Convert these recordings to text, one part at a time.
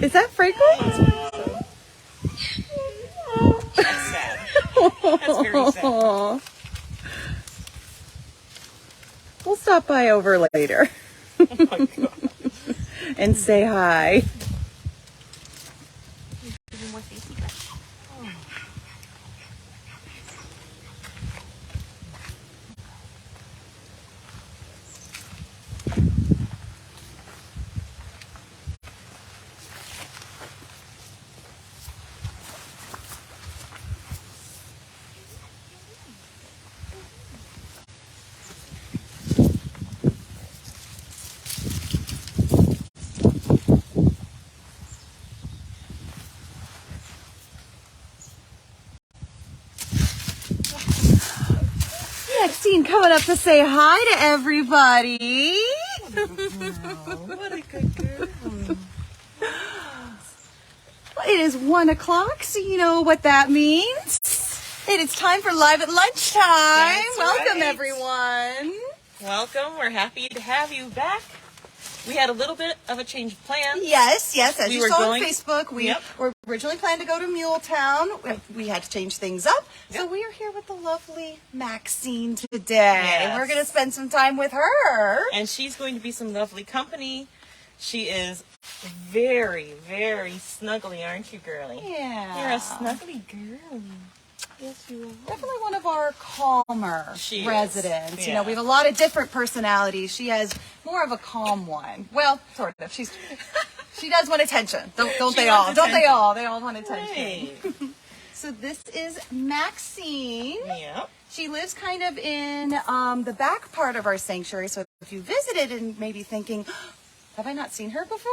Is that Franco? That's sad. That's very sad. We'll stop by over later. Oh my God. And say hi. Maxine coming up to say hi to everybody. What a good girl. Well, it is 1 o'clock, so you know what that means. It is time for Live at Lunchtime. That's Welcome, right. everyone. Welcome. We're happy to have you back. We had a little bit of a change of plan. Yes. As We you were saw going- on Facebook, we Yep. were originally planned to go to Muletown. We had to change things up. So Yep. we are here with the lovely Maxine today. Yes. We're going to spend some time with her. And she's going to be some lovely company. She is very, very snuggly, aren't you, girlie? Yeah. You're a snuggly girl. Yes, you are. Definitely one of our calmer She is. residents. You know, Yeah. we have a lot of different personalities. She has more of a calm one. Well, sort of. She does want attention. Don't She they all? wants Don't they attention. all? They all want attention. Hey. So this is Maxine. Yep. She lives kind of in the back part of our sanctuary. So if you visited and maybe thinking, have I not seen her before?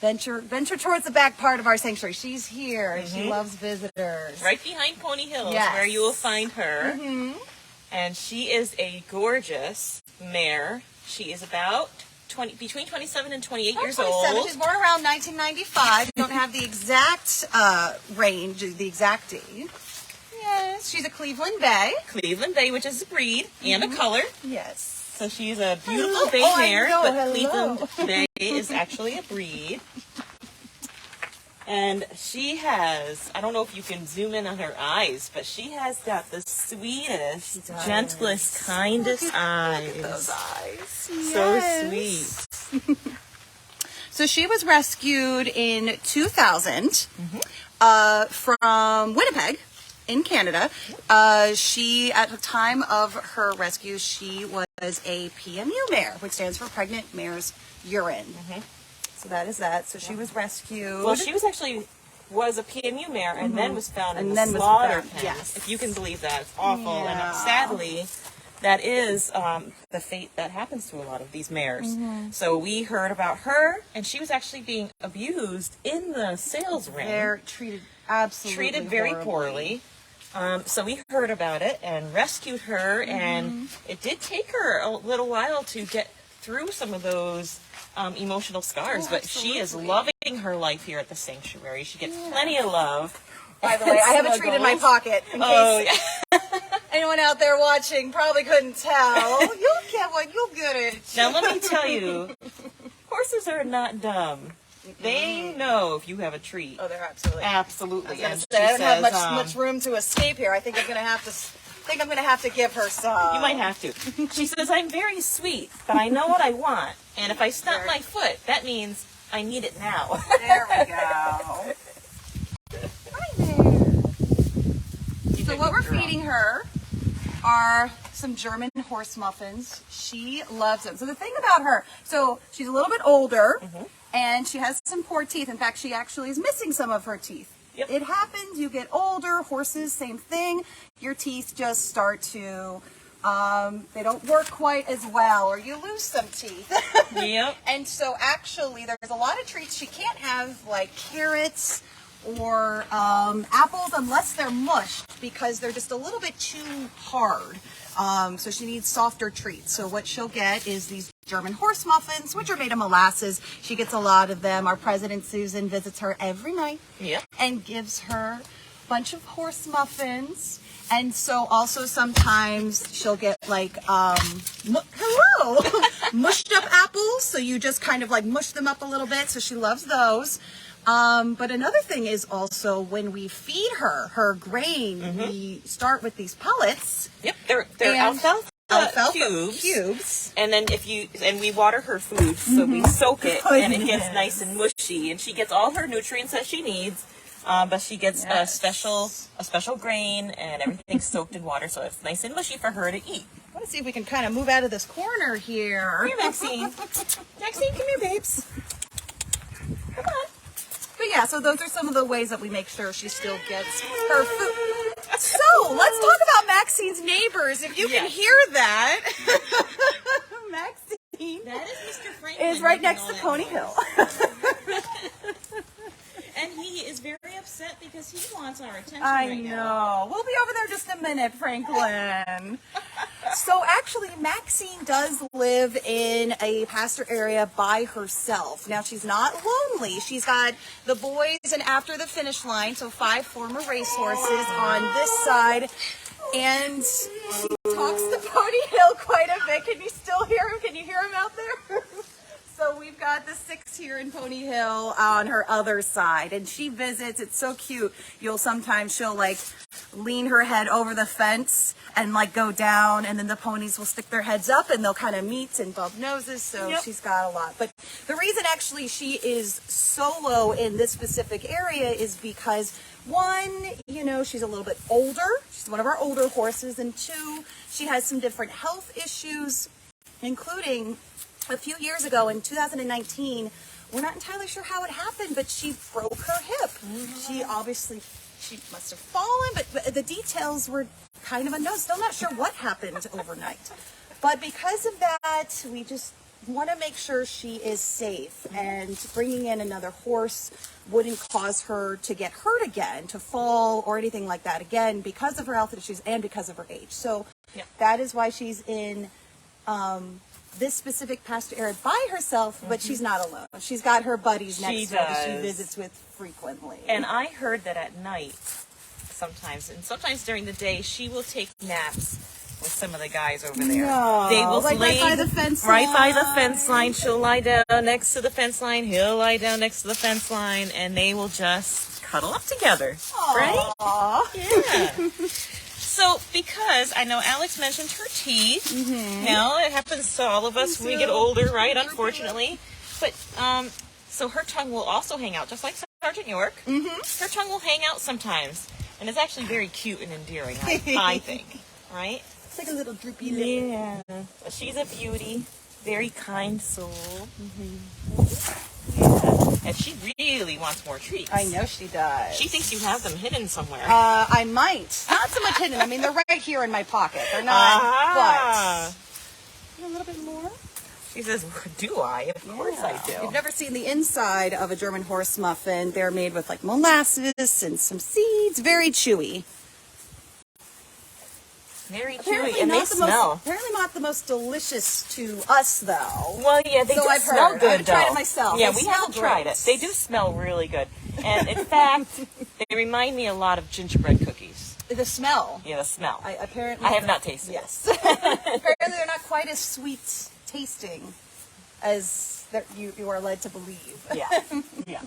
Venture towards the back part of our sanctuary. She's here and she loves visitors. Right behind Pony Hills, Yes. where you will find her. Mm-hmm. And she is a gorgeous mare. She is about between 27 and 28 years 27. old. She's born around 1995. We don't have the exact range, the exact date. Yes, she's a Cleveland Bay. Cleveland Bay, which is a breed and a color. Yes. So she's a beautiful Hello. bay Oh, I mare, know. but Hello. Cleveland Bay is actually a breed. And she has, I don't know if you can zoom in on her eyes, but she has got the sweetest, does. gentlest, kindest eyes. Those eyes. So Yes. sweet. So she was rescued in 2000 from Winnipeg in Canada. She, at the time of her rescue, she was a PMU mare, which stands for Pregnant Mare's Urine. So that is that. So she was rescued. Well, she was a PMU mare and then was found in And the then was slaughter found, pen. yes. If you can believe that. It's awful. Yeah. And sadly, that is the fate that happens to a lot of these mares. So we heard about her, and she was actually being abused in the sales ring. They're treated absolutely Treated very horribly. poorly. So we heard about it and rescued her, and it did take her a little while to get through some of those emotional scars, but she is absolutely. loving her life here at the sanctuary. She gets plenty of love. By the way, I have a treat in my pocket in case yeah. anyone out there watching probably couldn't tell. You'll get one. You'll get it. Now let me tell you, horses are not dumb. They know if you have a treat. Oh, they're absolutely. Absolutely. I And was she gonna say, I don't have says, much room to escape here. I think I'm gonna have to give her some. you might have to. She says, I'm very sweet, but I know what I want. And if I stump my foot, that means I need it now. There we go. Hi there. So what we're feeding her are some German horse muffins. She loves them. So the thing about her, so she's a little bit older, and she has some poor teeth. In fact, she actually is missing some of her teeth. Yep. It happens. You get older. Horses, same thing. Your teeth just start to, they don't work quite as well, or you lose some teeth. Yep. And so actually, there's a lot of treats she can't have, like carrots or apples, unless they're mushed, because they're just a little bit too hard. So she needs softer treats. So what she'll get is these German horse muffins, which are made of molasses. She gets a lot of them. Our president, Susan, visits her every night Yep. and gives her a bunch of horse muffins. And so also sometimes she'll get like, mushed up apples. So you just kind of like mush them up a little bit. So she loves those. But another thing is also when we feed her grain, we start with these pellets. Yep, they're alfalfa cubes. And then we water her food, so we soak it, and it gets nice and mushy, and she gets all her nutrients that she needs. But she gets a special grain, and everything's soaked in water, so it's nice and mushy for her to eat. I want to see if we can kind of move out of this corner here. Come here, Maxine. Maxine, come here, babes. Come on. But yeah, so those are some of the ways that we make sure she still gets her food. So let's talk about Maxine's neighbors. If you can hear that, Maxine That is Mr. Franklin is right next to Pony Hill. And he is very upset because he wants our attention I right know. now. We'll be over there just a minute, Franklin. So actually, Maxine does live in a pasture area by herself. Now, she's not lonely. She's got the boys and after the finish line, so 5 former racehorses on this side. And she talks to Pony Hill quite a bit. Can you still hear him? Can you hear him out there? So we've got the 6 here in Pony Hill on her other side, and she visits. It's so cute. She'll like lean her head over the fence and like go down, and then the ponies will stick their heads up and they'll kind of meet and bump noses. So she's got a lot. But the reason actually she is solo in this specific area is because one, she's a little bit older. She's one of our older horses, and 2, she has some different health issues, including a few years ago in 2019, we're not entirely sure how it happened, but she broke her hip. She must have fallen, but the details were kind of unknown. Still not sure what happened overnight. But because of that, we just want to make sure she is safe, and bringing in another horse wouldn't cause her to get hurt again, to fall or anything like that again, because of her health issues and because of her age. So that is why she's in this specific pasture area by herself, but she's not alone. She's got her buddies next to her that she visits with frequently. And I heard that at night, sometimes during the day, she will take naps with some of the guys over there. No, they will like lay right by the fence line. Right by the fence line. She'll lie down next to the fence line. He'll lie down next to the fence line, and they will just cuddle up together. Aww. Right? Yeah. So, because I know Alex mentioned her teeth. Now, it happens to all of us when we get older, right? Unfortunately. But, so her tongue will also hang out, just like Sergeant York. Her tongue will hang out sometimes. And it's actually very cute and endearing, I think. Right? It's like a little droopy lip. Yeah. But she's a beauty. Very kind soul. And she really wants more treats. I know she does. She thinks you have them hidden somewhere. I might. Not so much hidden. I mean, they're right here in my pocket. They're not, but... A little bit more? She says, do I? Of course I do. If you've never seen the inside of a German horse muffin, they're made with like molasses and some seeds. Very chewy. Very chewy, and they smell. Apparently not the most delicious to us, though. Well, yeah, they do smell good, I haven't tried it myself. Yeah, we haven't tried it. They do smell really good. And in fact, they remind me a lot of gingerbread cookies. The smell. Yeah, the smell. I have not tasted it. Yes. Apparently they're not quite as sweet tasting as you are led to believe. Yeah.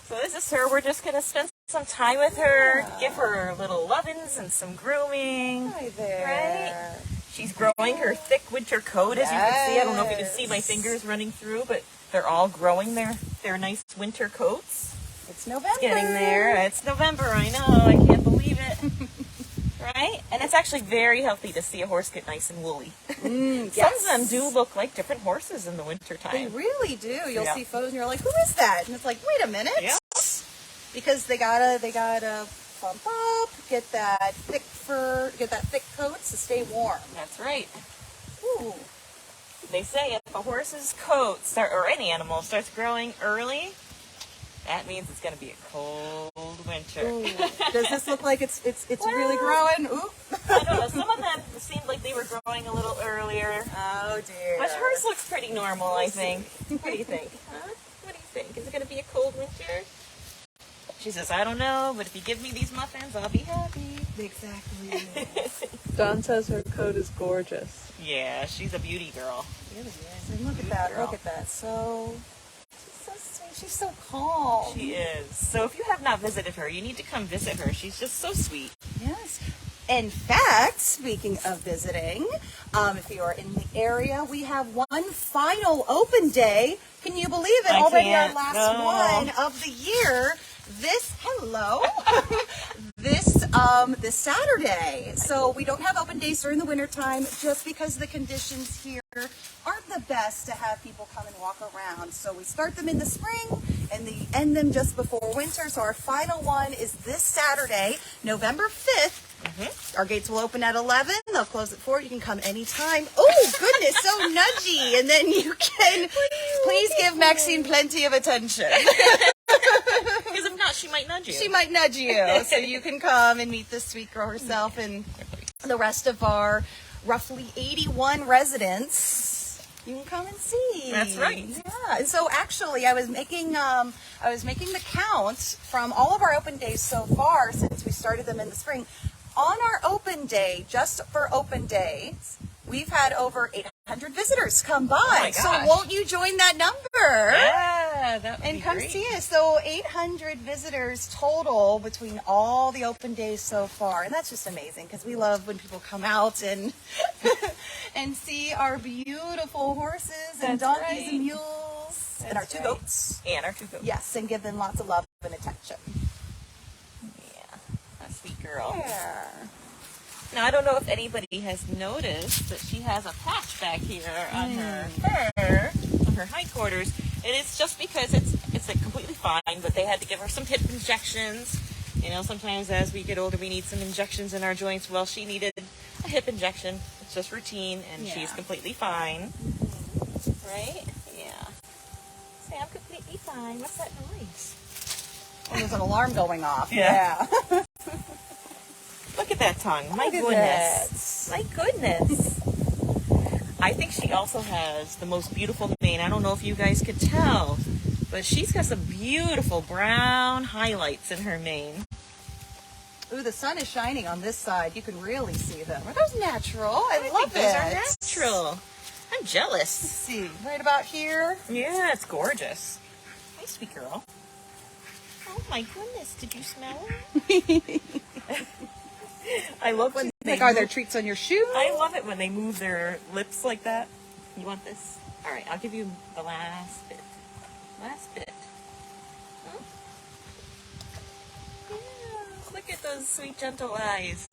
So this is her. We're just going to spend some time with her, give her little lovin's and some grooming. Hi there. Right? She's growing her thick winter coat, as you can see. I don't know if you can see my fingers running through, but they're all growing their nice winter coats. It's November. It's getting there. It's November, I know. I can't believe it. Right? And it's actually very healthy to see a horse get nice and woolly. Yes. Some of them do look like different horses in the wintertime. They really do. You'll see photos and you're like, who is that? And it's like, wait a minute. Yeah. Because they gotta pump up, get that thick fur, get that thick coat to stay warm. That's right. Ooh. They say if a horse's coat or any animal starts growing early, that means it's going to be a cold winter. Ooh. Does this look like it's really growing? Ooh. I don't know. Some of them seemed like they were growing a little earlier. Oh dear. But hers looks pretty normal, I think. What do you think? Huh? What do you think? Is it going to be a cold winter? She says, I don't know, but if you give me these muffins, I'll be happy. Exactly. Dawn says her coat is gorgeous. Yeah, she's a beauty girl. Really is. And look at that. Look at that. So, she's so sweet. she's so calm. She is. So if you have not visited her, you need to come visit her. She's just so sweet. Yes. In fact, speaking of visiting, if you are in the area, we have one final open day. Can you believe it? I Already can't. our last No. one of the year. This this Saturday. So we don't have open days during the wintertime just because the conditions here aren't the best to have people come and walk around. So we start them in the spring and we end them just before winter. So our final one is this Saturday, November 5th. Our gates will open at 11. They'll close at 4. You can come anytime. Oh, goodness, so nudgy. And then you can please give Maxine plenty of attention. Because if not, she might nudge you. She might nudge you. So you can come and meet this sweet girl herself and the rest of our roughly 81 residents. You can come and see. That's right. Yeah. And so actually, I was making the count from all of our open days so far since we started them in the spring. On our open day, just for open days, we've had over 800 visitors come by. Oh my so gosh. won't you join that number? Yeah, that would And be come great. see us. So 800 visitors total between all the open days so far. And that's just amazing because we love when people come out and and see our beautiful horses and That's donkeys right. and mules and our That's two right. goats. And our 2 goats. Yes, and give them lots of love and attention. Yeah, a sweet girl. Yeah. Now, I don't know if anybody has noticed that she has a patch back here on her fur, on her hindquarters. It is just because it's like completely fine, but they had to give her some hip injections. You know, sometimes as we get older, we need some injections in our joints. Well, she needed a hip injection. It's just routine, and Yeah. she's completely fine. Right? Yeah. Say, I'm completely fine. What's that noise? Oh, there's an alarm going off. Yeah. Look at that tongue. My Look at goodness. My goodness. I think she also has the most beautiful mane. I don't know if you guys could tell, but she's got some beautiful brown highlights in her mane. Ooh, the sun is shining on this side. You can really see them. Are those natural? I love think it. those are natural. I'm jealous. Let's see. Right about here. Yeah, it's gorgeous. Hi, sweet girl. Oh my goodness, did you smell it? I love when they Like, are there move- treats on your shoe? I love it when they move their lips like that. You want this? All right, I'll give you the last bit. Last bit. Huh? Yeah, look at those sweet, gentle eyes.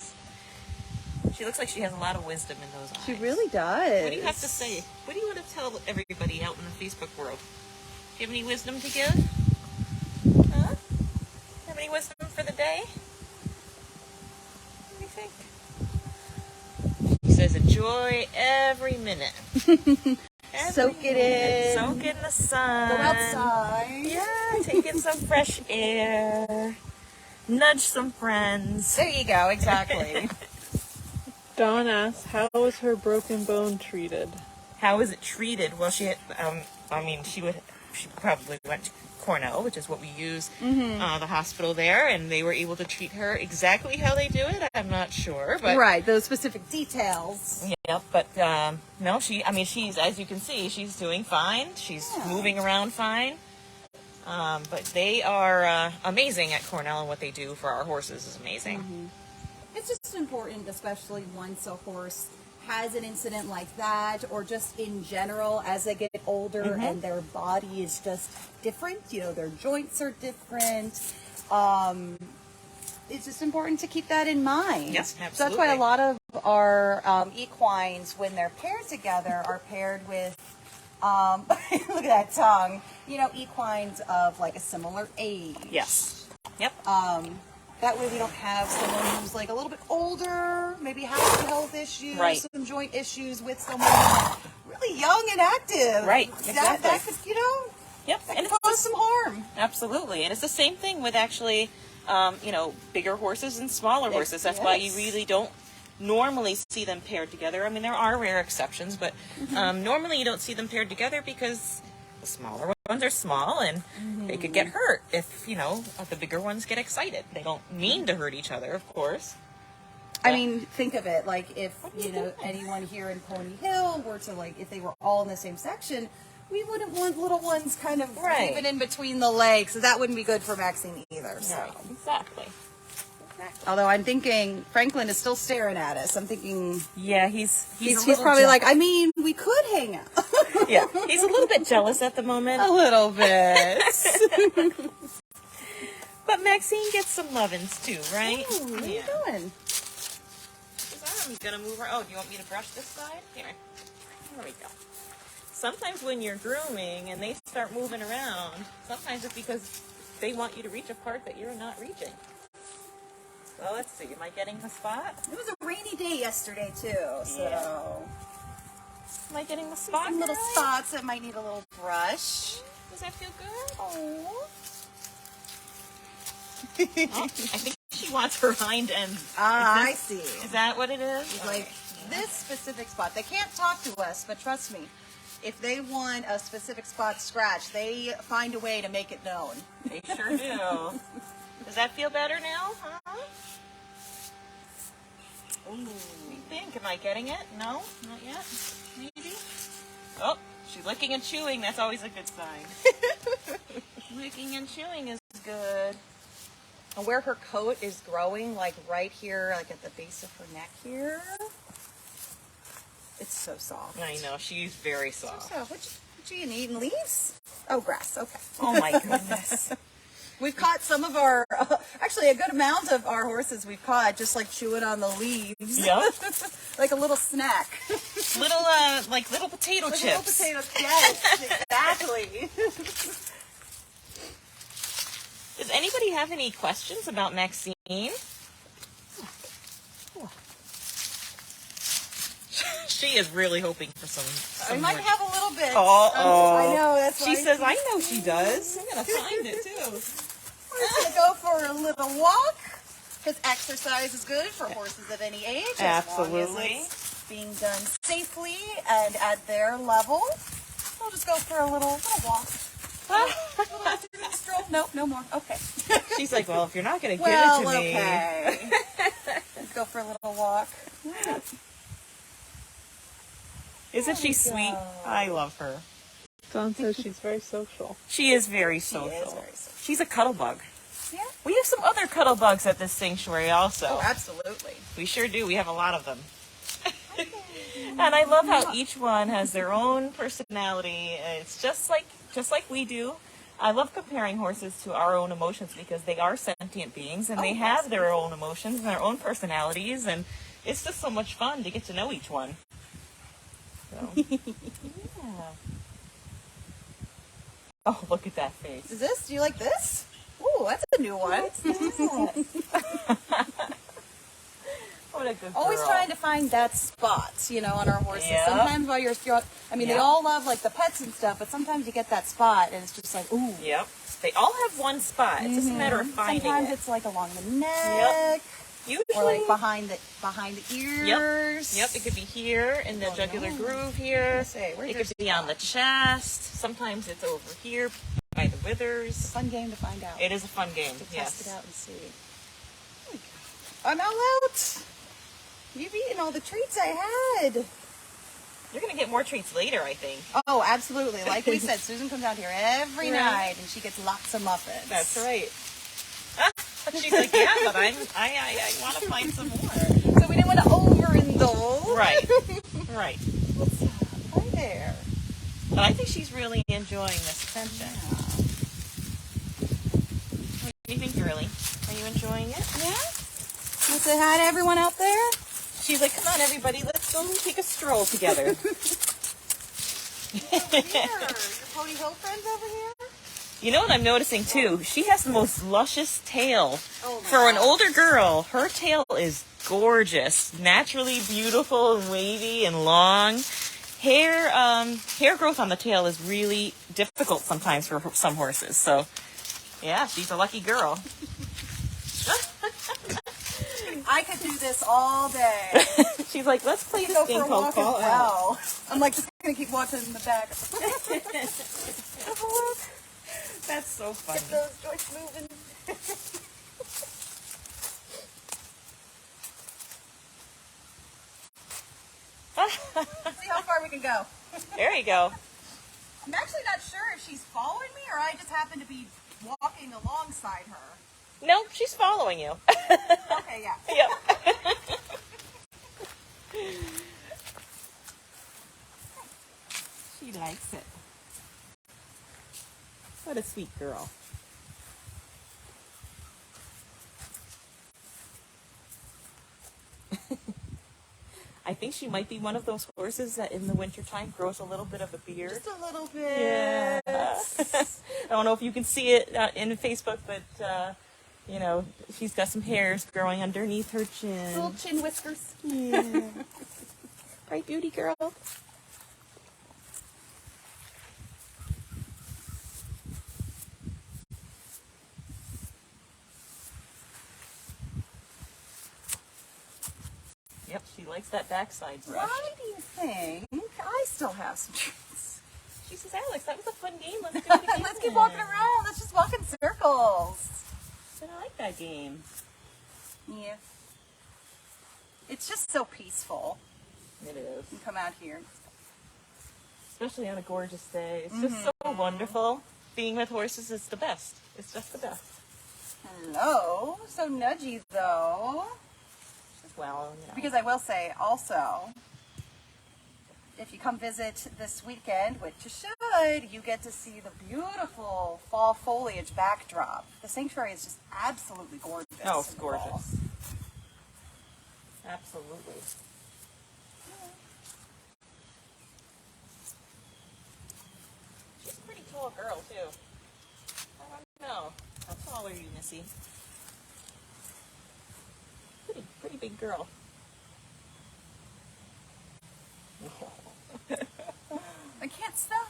She looks like she has a lot of wisdom in those eyes. She really does. What do you have to say? What do you want to tell everybody out in the Facebook world? Do you have any wisdom to give? Huh? Have any wisdom for the day? What do you think? She says, enjoy every minute. Soak it in. Soak in the sun. Go outside. Yeah, take in some fresh air. Nudge some friends. There you go. Exactly. Dawn asks, how was her broken bone treated? How is it treated? Well, she probably went to Cornell, which is what we use, the hospital there, and they were able to treat her exactly how they do it. I'm not sure, but Right. Those specific details. yeah, but no, she's, as you can see, she's doing fine. She's moving around fine. But they are amazing at Cornell, and what they do for our horses is amazing. It's just important, especially once a horse has an incident like that, or just in general as they get older and their body is just different. You know, their joints are different. It's just important to keep that in mind. Yes, So that's why a absolutely. lot of our equines, when they're paired together, are paired with, look at that tongue, you know, equines of like a similar age. Yes. Yep. That way we don't have someone who's like a little bit older, maybe has some health issues, Right. some joint issues with someone really young and active. Right, That exactly. could, you know, Yep. that And could cause some harm. Absolutely. And it's the same thing with actually, bigger horses and smaller horses. That's why you Yes. really don't normally see them paired together. I mean, there are rare exceptions, but normally you don't see them paired together because the smaller ones are small and they could get hurt if, the bigger ones get excited. They don't mean to hurt each other, of course. I mean, think of it like if, anyone here in Pony Hill were to if they were all in the same section, we wouldn't want little ones kind of Right. even in between the legs, so that wouldn't be good for Maxine either. So. Right, exactly. Although I'm thinking Franklin is still staring at us. I'm thinking Yeah, he's probably like, I mean, we could hang out. yeah, he's a little bit jealous at the moment. A little bit. But Maxine gets some lovin's too, right? Ooh, what are you doing? I'm gonna move her. Oh, do you want me to brush this side? Here. There we go. Sometimes when you're grooming and they start moving around, sometimes it's because they want you to reach a part that you're not reaching. Well, let's see. Am I getting the spot? It was a rainy day yesterday too, so Am I getting the spot? some little right? spots that might need a little brush. Does that feel good? Oh. Oh, I think she wants her hind end. I see. Is that what it is? It's like this specific spot. They can't talk to us, but trust me, if they want a specific spot scratched, they find a way to make it known. They sure do. Does that feel better now? Huh? Ooh. What do you think? Am I getting it? No? Not yet? Maybe? Oh, she's licking and chewing. That's always a good sign. Licking and chewing is good. And where her coat is growing, like right here, like at the base of her neck here, it's so soft. I know. She's very soft. So, what you eating? Leaves? Oh, grass. Okay. Oh my goodness. We've caught some of our, actually a good amount of our horses we've caught just like chewing on the leaves. Yep. Like a little snack. Little, like little potato Like chips. little potatoes. Yes, exactly. Does anybody have any questions about Maxine? She is really hoping for some I might more. have a little bit. Uh-oh. I know, that's She why says, I know she does. I'm going to find it, too. we're just going to go for a little walk. Because exercise is good for horses of any age. Absolutely. As long as it's being done safely and at their level. We'll just go for a little walk. Stroll. Nope, no more. Okay. She's like, well, if you're not going to give Well, it to me. okay. Let's go for a little walk. Isn't she sweet? I love her. Dawn says she's very social. She is very She social. is very social. She's a cuddle bug. Yeah. We have some other cuddle bugs at this sanctuary also. Oh, absolutely. We sure do. We have a lot of them. And I love how each one has their own personality. It's just like we do. I love comparing horses to our own emotions because they are sentient beings and they have their own emotions and their own personalities, and it's just so much fun to get to know each one. So, yeah. Oh, look at that face. Is this? Do you like this? Ooh, that's a new one. What a good Always girl. trying to find that spot, on our horses. Yep. Sometimes while you're, they Yep. all love like the pets and stuff, but sometimes you get that spot and it's just like, ooh. Yep. They all have one spot. It's just a matter of finding Sometimes it. it's like along the neck, Usually, or like behind the ears. Yep, it could be here in the jugular groove here. Say, where's It your could be on the chest. Sometimes it's over here by the withers. Fun game to find out. It is a fun game, to test yes. it out and see. I'm all out. You've eaten all the treats I had. You're going to get more treats later, I think. Oh, absolutely. Like we said, Susan comes out here every night and she gets lots of muffins. That's right. She's like, yeah, but I want to find some more. So we didn't want to overindulge. Right, right. What's that? Hi there. But I think she's really enjoying this attention. What do you think, girlie? Are you enjoying it? Yeah? You say hi to everyone out there? She's like, come on, everybody, let's go take a stroll together. Here. Your Pony Hill friends over here? You know what I'm noticing, too? She has the most luscious tail. Oh, my For an God. older girl, her tail is gorgeous. Naturally beautiful and wavy and long. Hair growth on the tail is really difficult sometimes for some horses. So, yeah, she's a lucky girl. I could do this all day. She's like, let's play Go this game for a called walk as Call Out. well. I'm like just gonna keep watching in the back. That's so funny. Get those joints moving. See how far we can go. There you go. I'm actually not sure if she's following me or I just happen to be walking alongside her. No, she's following you. Okay, yeah. Yep. She likes it. What a sweet girl. I think she might be one of those horses that in the wintertime grows a little bit of a beard. Just a little bit. Yeah. I don't know if you can see it in Facebook, but, you know, she's got some hairs growing underneath her chin. Little chin whiskers. Yeah. Right, beauty girl? Yep, she likes that backside brush. Why do you think I still have some treats? She says, Alex, that was a fun game. Let's do it again. Let's keep walking around. Let's just walk in circles. But I like that game. Yeah. It's just so peaceful. It is. You come out here. Especially on a gorgeous day. It's just so wonderful. Being with horses is the best. It's just the best. Hello. So nudgy, though. Well, you know. Because I will say also, if you come visit this weekend, which you should, you get to see the beautiful fall foliage backdrop. The sanctuary is just absolutely gorgeous. Oh, it's in the fall. gorgeous. Absolutely. She's a pretty tall girl, too. I don't know. How tall are you, Missy? Pretty big girl. I can't stop.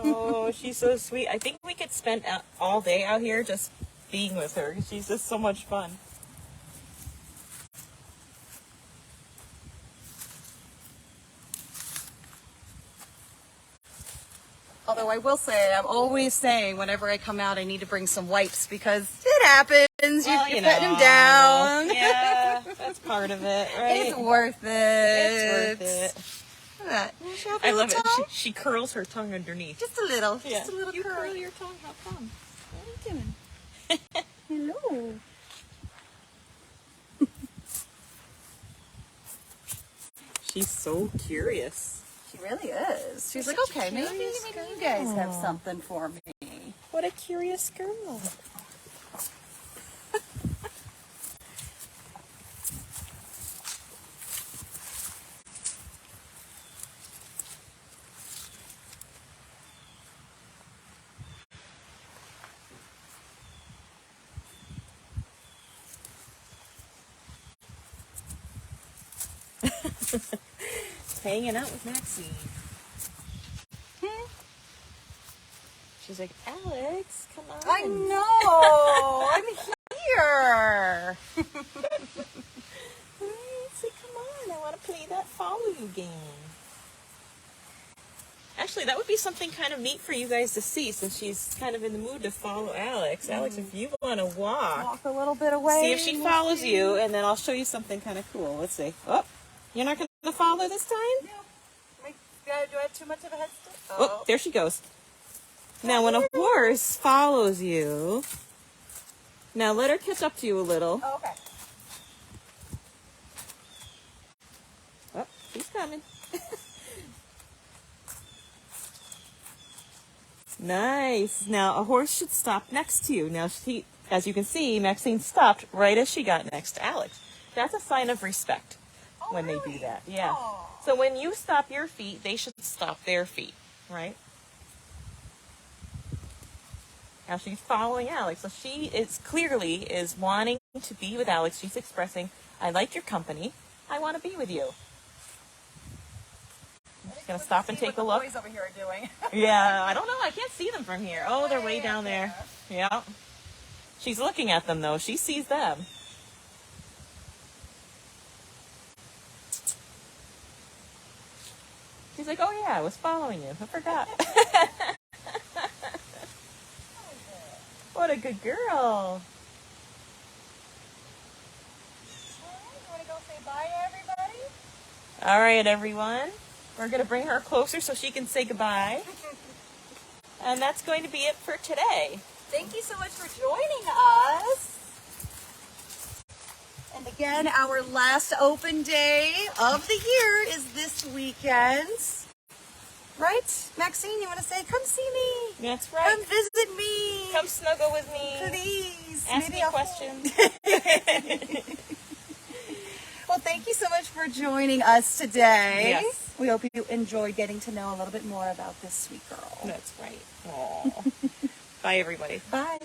Oh, she's so sweet. I think we could spend all day out here just being with her. She's just so much fun. Although I will say, I'm always saying whenever I come out, I need to bring some wipes because it happens. Well, You're petting him down. Yeah, that's part of it, right? It's worth it. It's worth it. Look at that. Show off I your love it. tongue. She curls her tongue underneath. Just a little. Yeah. Just a little You curl. curl your tongue. How come? What are you doing? Hello. She's so curious. She really is. She's like, such a okay, maybe curious you guys have girl. something for me. What a curious girl. Hanging out with Maxine. She's like, Alex, come on. I know. I'm here. Say, come on, I want to play that follow you game. Actually, that would be something kind of neat for you guys to see since she's kind of in the mood to follow Alex. Alex, if you want to Walk a little bit away. see if she follows you, and then I'll show you something kind of cool. Let's see. Oh, you're not going to follow this time? No. Do I have too much of a head start? Oh, there she goes. Now, when a horse follows you, now let her catch up to you a little. Oh, okay. Oh, she's coming. Nice. Now, a horse should stop next to you. Now, she, as you can see, Maxine stopped right as she got next to Alex. That's a sign of respect when they do that. Yeah. Aw. So when you stop your feet, they should stop their feet, right? Now she's following Alex. So she is clearly is wanting to be with Alex. She's expressing, I like your company. I want to be with you. I'm just going to stop and take a look. What the boys over here are doing. Yeah, I don't know. I can't see them from here. Oh, they're way down there. Yeah. She's looking at them, though. She sees them. She's like, oh, yeah, I was following you. I forgot. What a good girl. You want to go say bye to everybody? All right, everyone. We're going to bring her closer so she can say goodbye. And that's going to be it for today. Thank you so much for joining us. And again, our last open day of the year is this weekend. Right? Maxine, you want to say, come see me. That's right. Come visit me. Come snuggle with me. Please. Ask Maybe me I'll- questions. Well, thank you so much for joining us today. Yes. We hope you enjoyed getting to know a little bit more about this sweet girl. That's right. Aw. Bye, everybody. Bye.